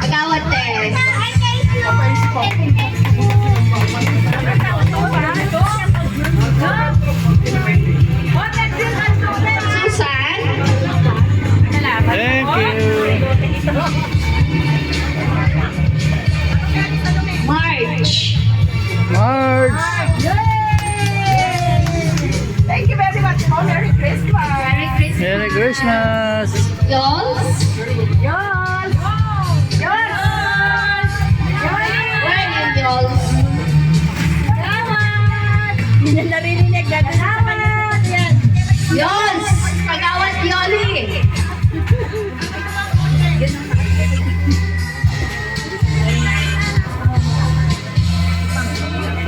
Agawad test. Susan. Thank you. March. Marge. Thank you very much. Oh, Merry Christmas. Merry Christmas. Merry Christmas. Yols. Yols. Yols. Where are you, Yols? Hindi na narinig. Gagawin sa kanya. Yan. Yols. Pagawad Yoli.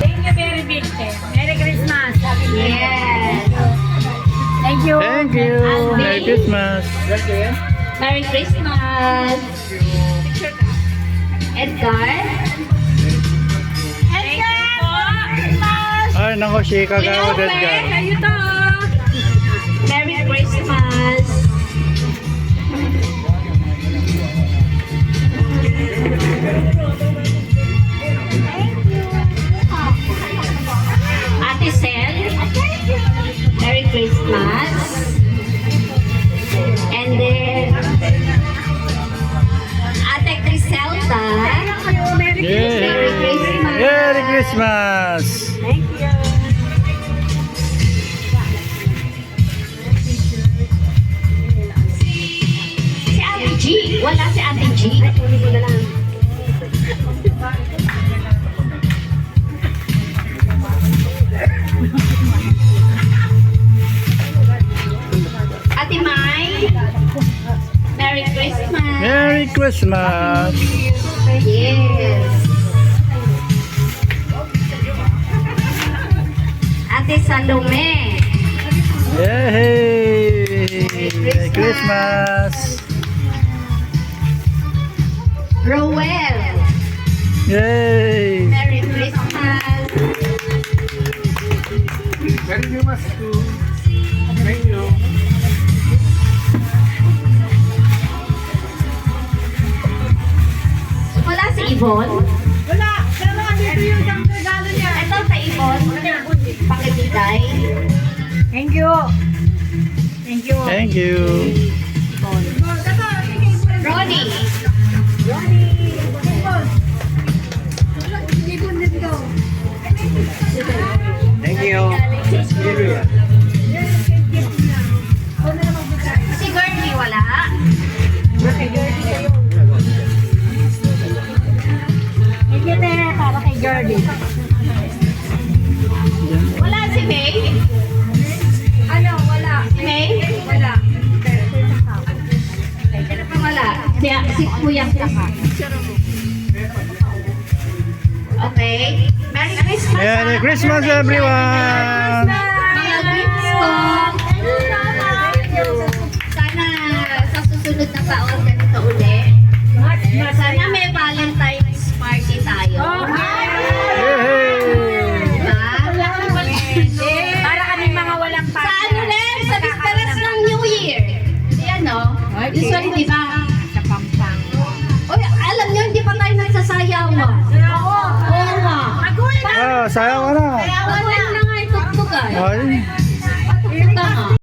Thank you very big. Merry Christmas. Yes. Thank you. Thank you. Merry Christmas. Merry Christmas. Edgar. Ay, nako, si Kagawad Edgar. Kayo to. Merry Christmas. Ate Sel. Merry Christmas. And then Ate Criselta. Yeah. Merry Christmas. Merry Christmas. Thank you. Si Ate G. Wala si Ate G. Ate Mai. Merry Christmas. Merry Christmas. Yes. Ate Salome. Yay! Merry Christmas. Rowell. Yay! Merry Christmas. Merry Christmas to thank you. Wala si Yvonne. Wala. Pero andito yung isang regalo niya. Ito sa Yvonne. Pakibigay. Thank you. Thank you. Thank you. Ronnie. Thank you. Si Gertie wala. Thank you, te. Para kay Jordy. Wala si May. Ano? Wala. Si May. Wala. Sino pa wala? Si Kuya Kaka. Okay. Merry Christmas. Merry Christmas, everyone. Mga gifts ko. Sana sa susunod na taon ganito uli. Sana may Valentine's party tayo. Yay! Diba? Para kami mga walang Sa ano rin? Sa bisperas ng New Year. Di ano? Usually, di ba? Sa Pampang. Uy, alam nyo, hindi pa tayo nagsasayaw mo. Oo nga. Ah, sayaw ka na.